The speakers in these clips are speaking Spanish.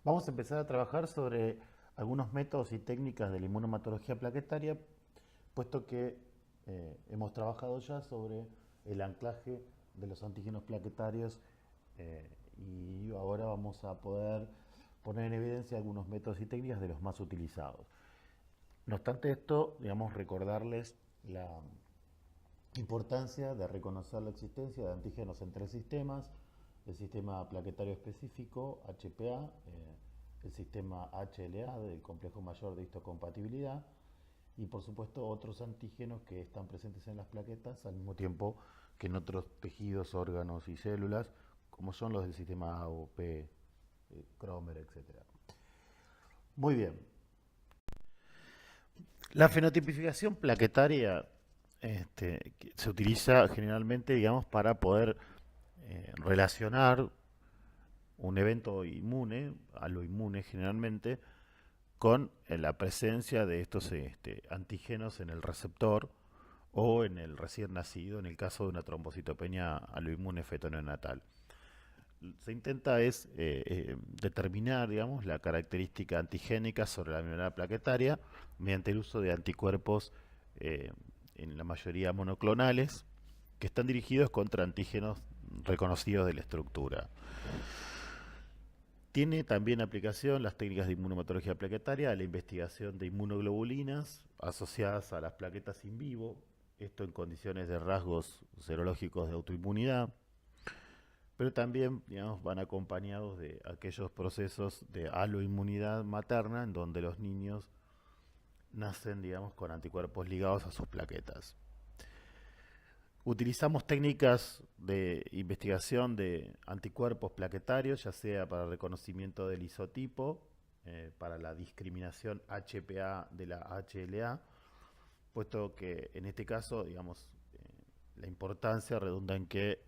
Vamos a empezar a trabajar sobre algunos métodos y técnicas de la inmunomatología plaquetaria, puesto que hemos trabajado ya sobre el anclaje de los antígenos plaquetarios y ahora vamos a poder poner en evidencia algunos métodos y técnicas de los más utilizados. No obstante esto, digamos, recordarles la importancia de reconocer la existencia de antígenos en tres sistemas: el sistema plaquetario específico, HPA, el sistema HLA, del complejo mayor de histocompatibilidad, y por supuesto otros antígenos que están presentes en las plaquetas al mismo tiempo que en otros tejidos, órganos y células, como son los del sistema AOP, Cromer, etc. Muy bien. La fenotipificación plaquetaria se utiliza generalmente, digamos, para poder relacionar un evento inmune, a lo inmune generalmente, con la presencia de estos antígenos en el receptor o en el recién nacido, en el caso de una trombocitopenia aloinmune feto-neonatal. Se intenta determinar, digamos, la característica antigénica sobre la membrana plaquetaria mediante el uso de anticuerpos, eh, en la mayoría monoclonales, que están dirigidos contra antígenos reconocidos de la estructura. Tiene también aplicación las técnicas de inmunomatología plaquetaria a la investigación de inmunoglobulinas asociadas a las plaquetas in vivo, esto en condiciones de rasgos serológicos de autoinmunidad, pero también, digamos, van acompañados de aquellos procesos de aloinmunidad materna en donde los niños nacen, digamos, con anticuerpos ligados a sus plaquetas. Utilizamos técnicas de investigación de anticuerpos plaquetarios, ya sea para el reconocimiento del isotipo, para la discriminación HPA de la HLA, puesto que en este caso, digamos, la importancia redunda en que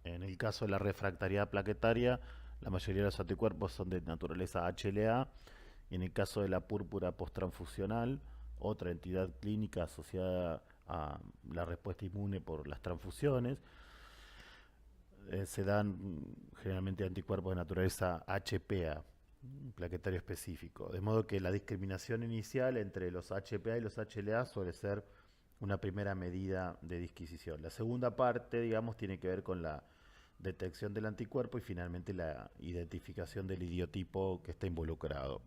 en el caso de la refractariedad plaquetaria, la mayoría de los anticuerpos son de naturaleza HLA, y en el caso de la púrpura posttransfusional, otra entidad clínica asociada a la respuesta inmune por las transfusiones, se dan generalmente anticuerpos de naturaleza HPA, plaquetario específico. De modo que la discriminación inicial entre los HPA y los HLA suele ser una primera medida de disquisición. La segunda parte, digamos, tiene que ver con la detección del anticuerpo y finalmente la identificación del idiotipo que está involucrado.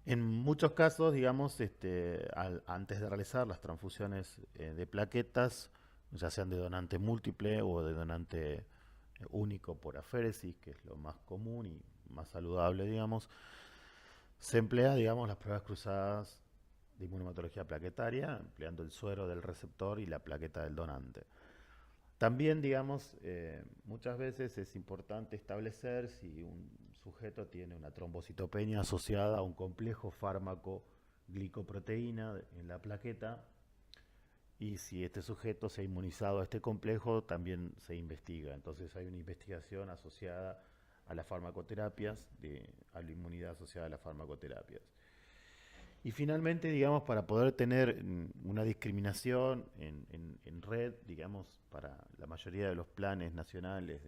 En muchos casos, digamos, antes de realizar las transfusiones de plaquetas, ya sean de donante múltiple o de donante único por aféresis, que es lo más común y más saludable, digamos, se emplea, digamos, las pruebas cruzadas de inmunomatología plaquetaria, empleando el suero del receptor y la plaqueta del donante. También, digamos, muchas veces es importante establecer si un sujeto tiene una trombocitopenia asociada a un complejo fármaco glicoproteína en la plaqueta, y si este sujeto se ha inmunizado a este complejo, también se investiga. Entonces hay una investigación asociada a las farmacoterapias, a la inmunidad asociada a las farmacoterapias. Y finalmente, digamos, para poder tener una discriminación en red, digamos, para la mayoría de los planes nacionales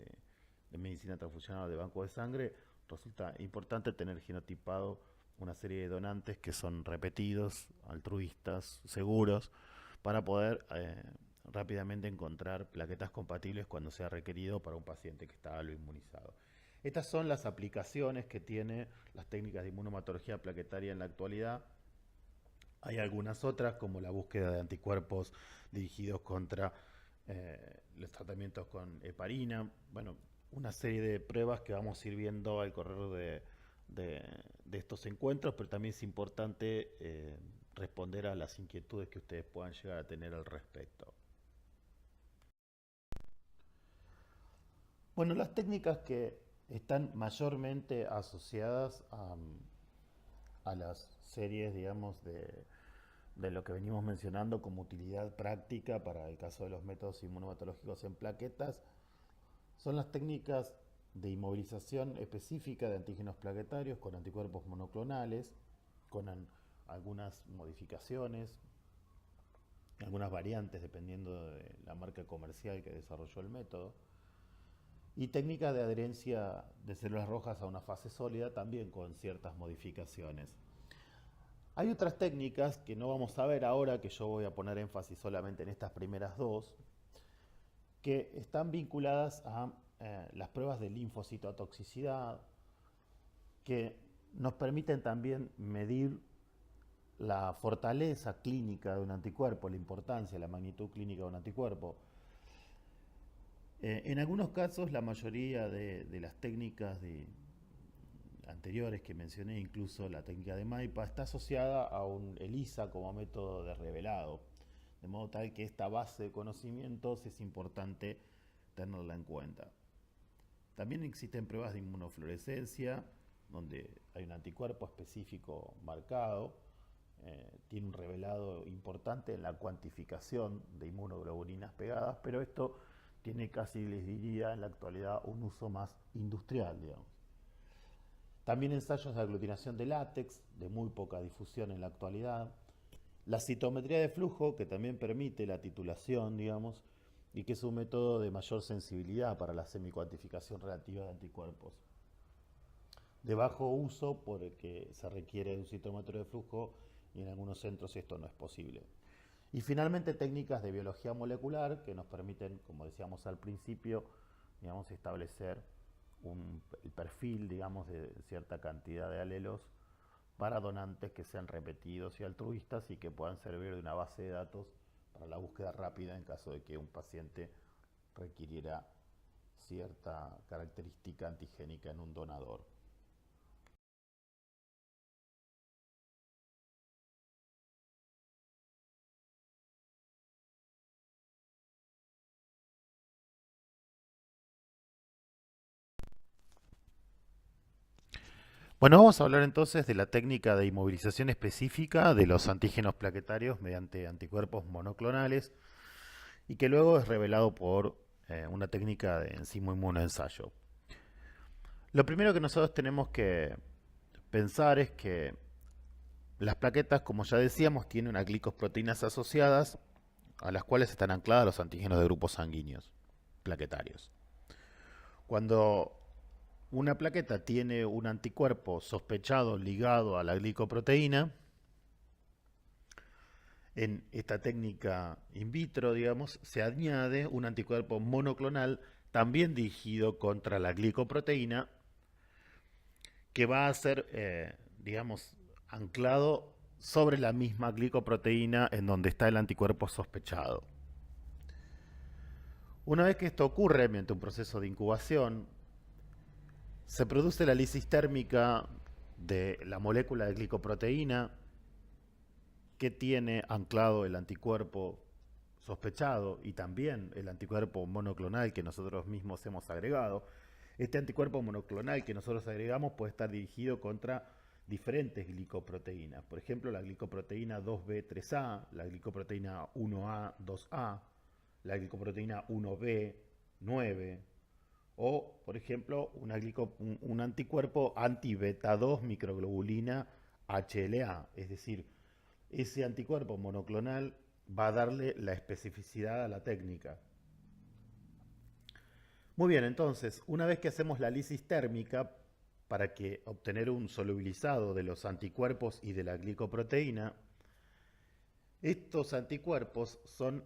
de medicina transfusional o de banco de sangre, resulta importante tener genotipado una serie de donantes que son repetidos, altruistas, seguros, para poder rápidamente encontrar plaquetas compatibles cuando sea requerido para un paciente que está aloinmunizado. Estas son las aplicaciones que tiene las técnicas de inmunomatología plaquetaria en la actualidad. Hay algunas otras, como la búsqueda de anticuerpos dirigidos contra los tratamientos con heparina. Bueno, una serie de pruebas que vamos a ir viendo al correr de estos encuentros, pero también es importante responder a las inquietudes que ustedes puedan llegar a tener al respecto. Bueno, las técnicas que están mayormente asociadas a las series, digamos, de lo que venimos mencionando como utilidad práctica para el caso de los métodos inmunomatológicos en plaquetas, son las técnicas de inmovilización específica de antígenos plaquetarios con anticuerpos monoclonales, con algunas modificaciones, algunas variantes dependiendo de la marca comercial que desarrolló el método. y técnicas de adherencia de células rojas a una fase sólida también con ciertas modificaciones. Hay otras técnicas que no vamos a ver ahora, que yo voy a poner énfasis solamente en estas primeras dos, que están vinculadas a las pruebas de linfocitotoxicidad, que nos permiten también medir la fortaleza clínica de un anticuerpo, la importancia, la magnitud clínica de un anticuerpo. En algunos casos, la mayoría de las técnicas anteriores que mencioné, incluso la técnica de MAIPA, está asociada a un ELISA como método de revelado, de modo tal que esta base de conocimientos es importante tenerla en cuenta. También existen pruebas de inmunofluorescencia, donde hay un anticuerpo específico marcado, tiene un revelado importante en la cuantificación de inmunoglobulinas pegadas, pero esto tiene casi, les diría, en la actualidad un uso más industrial, digamos. También ensayos de aglutinación de látex, de muy poca difusión en la actualidad. La citometría de flujo, que también permite la titulación, digamos, y que es un método de mayor sensibilidad para la semicuantificación relativa de anticuerpos. De bajo uso porque se requiere de un citómetro de flujo y en algunos centros esto no es posible. Y finalmente técnicas de biología molecular que nos permiten, como decíamos al principio, digamos, establecer el perfil, digamos, de cierta cantidad de alelos para donantes que sean repetidos y altruistas y que puedan servir de una base de datos para la búsqueda rápida en caso de que un paciente requiriera cierta característica antigénica en un donador. Bueno, vamos a hablar entonces de la técnica de inmovilización específica de los antígenos plaquetarios mediante anticuerpos monoclonales y que luego es revelado por una técnica de enzimo inmunoensayo. Lo primero que nosotros tenemos que pensar es que las plaquetas, como ya decíamos, tienen unas glicoproteínas asociadas a las cuales están ancladas los antígenos de grupos sanguíneos plaquetarios. Cuando una plaqueta tiene un anticuerpo sospechado ligado a la glicoproteína, en esta técnica in vitro, digamos, se añade un anticuerpo monoclonal también dirigido contra la glicoproteína que va a ser, digamos, anclado sobre la misma glicoproteína en donde está el anticuerpo sospechado. Una vez que esto ocurre mediante un proceso de incubación, se produce la lisis térmica de la molécula de glicoproteína que tiene anclado el anticuerpo sospechado y también el anticuerpo monoclonal que nosotros mismos hemos agregado. Este anticuerpo monoclonal que nosotros agregamos puede estar dirigido contra diferentes glicoproteínas. Por ejemplo, la glicoproteína 2B3A, la glicoproteína 1A2A, la glicoproteína 1B9, o, por ejemplo, un anticuerpo anti-beta 2 microglobulina HLA, es decir, ese anticuerpo monoclonal va a darle la especificidad a la técnica. Muy bien, entonces, una vez que hacemos la lisis térmica para que obtener un solubilizado de los anticuerpos y de la glicoproteína, estos anticuerpos son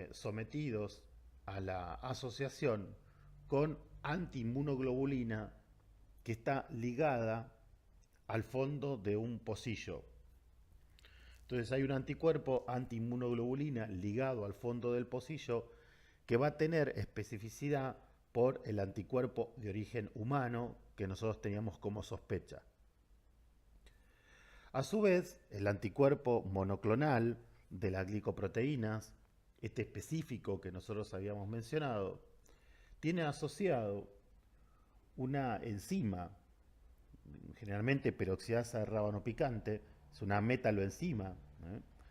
sometidos a la asociación con antiinmunoglobulina que está ligada al fondo de un pocillo. Entonces hay un anticuerpo antiinmunoglobulina ligado al fondo del pocillo que va a tener especificidad por el anticuerpo de origen humano que nosotros teníamos como sospecha. A su vez, el anticuerpo monoclonal de las glicoproteínas, este específico que nosotros habíamos mencionado, tiene asociado una enzima, generalmente peroxidasa de rábano picante, es una metaloenzima,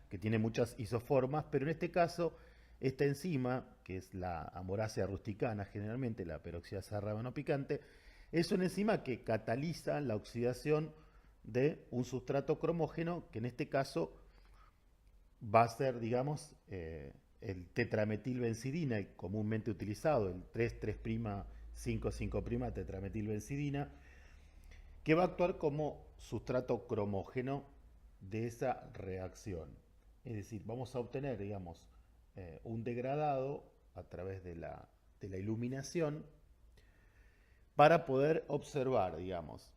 que tiene muchas isoformas, pero en este caso, esta enzima, que es la amoracea rusticana, generalmente la peroxidasa de rábano picante, es una enzima que cataliza la oxidación de un sustrato cromógeno, que en este caso va a ser, digamos, el tetrametilbencidina, el comúnmente utilizado, el 3,3' 5,5' tetrametilbencidina, que va a actuar como sustrato cromógeno de esa reacción. Es decir, vamos a obtener, digamos, un degradado a través de la iluminación para poder observar, digamos,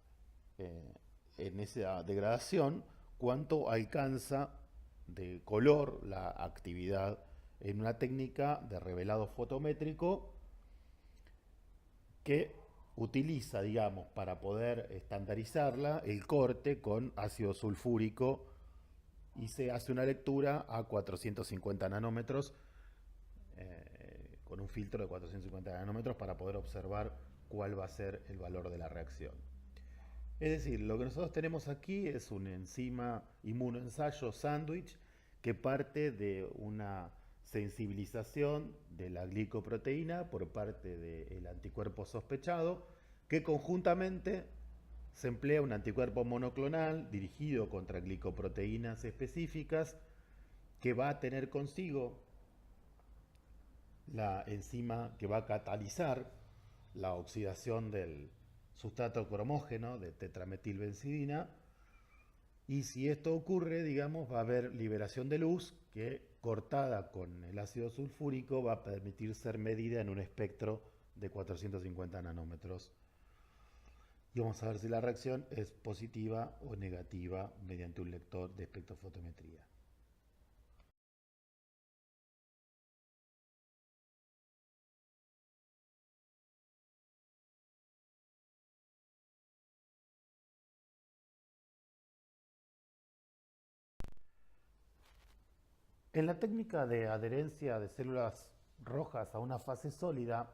en esa degradación cuánto alcanza de color la actividad en una técnica de revelado fotométrico que utiliza, digamos, para poder estandarizarla, el corte con ácido sulfúrico, y se hace una lectura a 450 nanómetros con un filtro de 450 nanómetros para poder observar cuál va a ser el valor de la reacción. Es decir, lo que nosotros tenemos aquí es un enzima inmunoensayo sándwich que parte de una sensibilización de la glicoproteína por parte del anticuerpo sospechado, que conjuntamente se emplea un anticuerpo monoclonal dirigido contra glicoproteínas específicas que va a tener consigo la enzima que va a catalizar la oxidación del sustrato cromógeno de tetrametilbencidina, y si esto ocurre, digamos, va a haber liberación de luz que, cortada con el ácido sulfúrico, va a permitir ser medida en un espectro de 450 nanómetros. Y vamos a ver si la reacción es positiva o negativa mediante un lector de espectrofotometría. En la técnica de adherencia de células rojas a una fase sólida,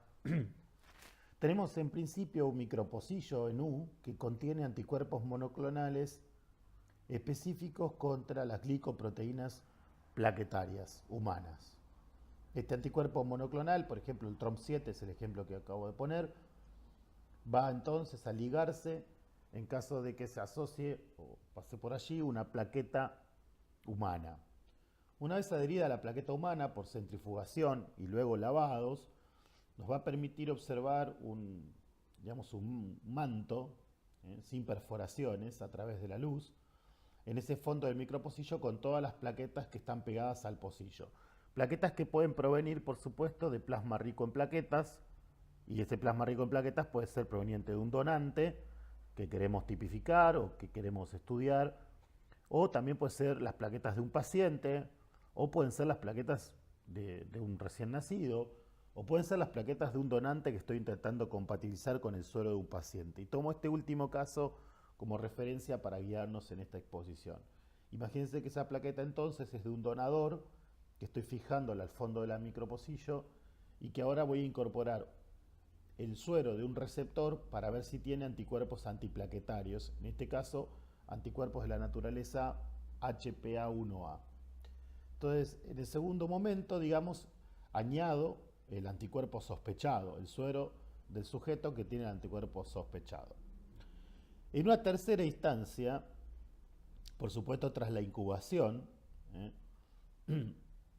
tenemos en principio un micropocillo en U que contiene anticuerpos monoclonales específicos contra las glicoproteínas plaquetarias humanas. Este anticuerpo monoclonal, por ejemplo el TROM7 es el ejemplo que acabo de poner, va entonces a ligarse en caso de que se asocie o pase por allí una plaqueta humana. Una vez adherida a la plaqueta humana por centrifugación y luego lavados, nos va a permitir observar un manto sin perforaciones a través de la luz en ese fondo del micropocillo con todas las plaquetas que están pegadas al pocillo. Plaquetas que pueden provenir, por supuesto, de plasma rico en plaquetas, y ese plasma rico en plaquetas puede ser proveniente de un donante que queremos tipificar o que queremos estudiar, o también puede ser las plaquetas de un paciente, o pueden ser las plaquetas de un recién nacido, o pueden ser las plaquetas de un donante que estoy intentando compatibilizar con el suero de un paciente. Y tomo este último caso como referencia para guiarnos en esta exposición. Imagínense que esa plaqueta entonces es de un donador que estoy fijándola al fondo del micropocillo y que ahora voy a incorporar el suero de un receptor para ver si tiene anticuerpos antiplaquetarios, en este caso anticuerpos de la naturaleza HPA1A. Entonces, en el segundo momento, digamos, añado el anticuerpo sospechado, el suero del sujeto que tiene el anticuerpo sospechado. En una tercera instancia, por supuesto tras la incubación,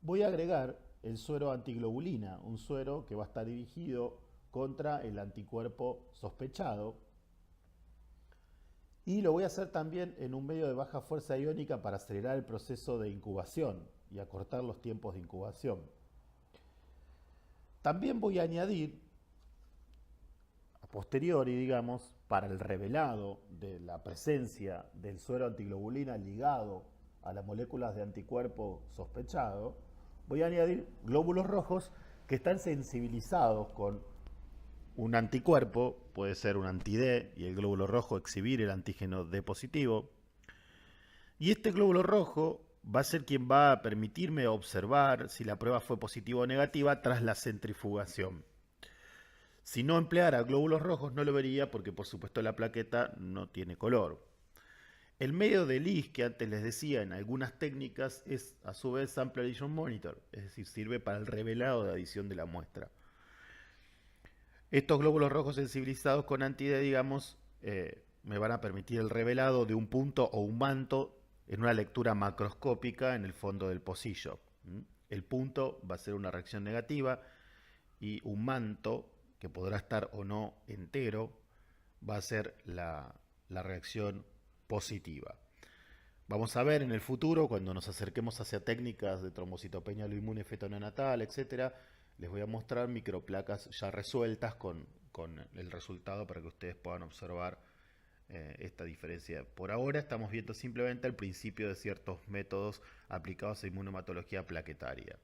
voy a agregar el suero antiglobulina, un suero que va a estar dirigido contra el anticuerpo sospechado, y lo voy a hacer también en un medio de baja fuerza iónica para acelerar el proceso de incubación y acortar los tiempos de incubación. También voy a añadir, a posteriori, digamos, para el revelado de la presencia del suero antiglobulina ligado a las moléculas de anticuerpo sospechado, voy a añadir glóbulos rojos que están sensibilizados con un anticuerpo, puede ser un anti-D, y el glóbulo rojo exhibir el antígeno D positivo. Y este glóbulo rojo va a ser quien va a permitirme observar si la prueba fue positiva o negativa tras la centrifugación. Si no empleara glóbulos rojos no lo vería porque por supuesto la plaqueta no tiene color. El medio de LIS que antes les decía en algunas técnicas es a su vez Sample Addition Monitor, es decir, sirve para el revelado de adición de la muestra. Estos glóbulos rojos sensibilizados con anti-D, digamos, me van a permitir el revelado de un punto o un manto en una lectura macroscópica en el fondo del pocillo. El punto va a ser una reacción negativa y un manto que podrá estar o no entero, va a ser la reacción positiva. Vamos a ver en el futuro, cuando nos acerquemos hacia técnicas de trombocitopenia inmune feto neonatal, etcétera, les voy a mostrar microplacas ya resueltas con el resultado para que ustedes puedan observar esta diferencia. Por ahora estamos viendo simplemente el principio de ciertos métodos aplicados a inmunohematología plaquetaria.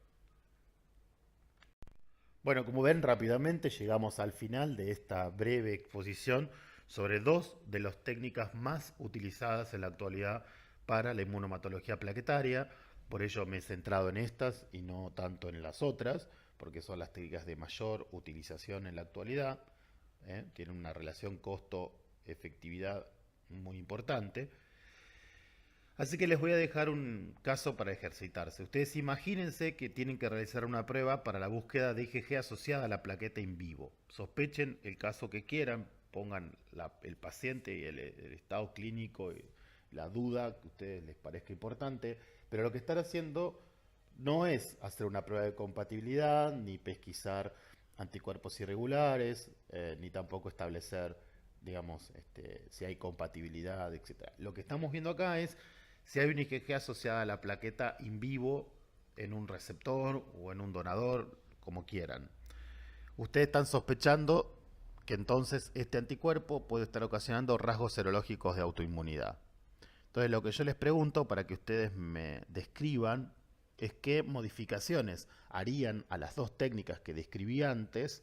Bueno, como ven, rápidamente llegamos al final de esta breve exposición sobre dos de las técnicas más utilizadas en la actualidad para la inmunohematología plaquetaria. Por ello me he centrado en estas y no tanto en las otras, porque son las técnicas de mayor utilización en la actualidad. Tienen una relación costo-efectividad muy importante. Así que les voy a dejar un caso para ejercitarse. Ustedes imagínense que tienen que realizar una prueba para la búsqueda de IgG asociada a la plaqueta in vivo. Sospechen el caso que quieran, pongan el paciente y el estado clínico y la duda que a ustedes les parezca importante, pero lo que están haciendo no es hacer una prueba de compatibilidad, ni pesquisar anticuerpos irregulares, ni tampoco establecer, digamos, si hay compatibilidad, etc. Lo que estamos viendo acá es si hay una IgG asociada a la plaqueta in vivo en un receptor o en un donador, como quieran. Ustedes están sospechando que entonces este anticuerpo puede estar ocasionando rasgos serológicos de autoinmunidad. Entonces lo que yo les pregunto para que ustedes me describan es qué modificaciones harían a las dos técnicas que describí antes,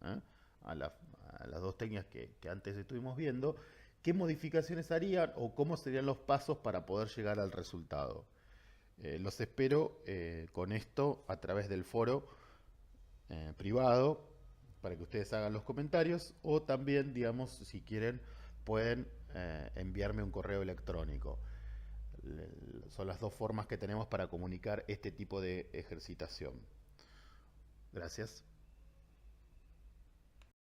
¿eh? a las dos técnicas que antes estuvimos viendo, qué modificaciones harían o cómo serían los pasos para poder llegar al resultado. Los espero con esto a través del foro privado para que ustedes hagan los comentarios o también, digamos, si quieren, pueden enviarme un correo electrónico. Son las dos formas que tenemos para comunicar este tipo de ejercitación. Gracias.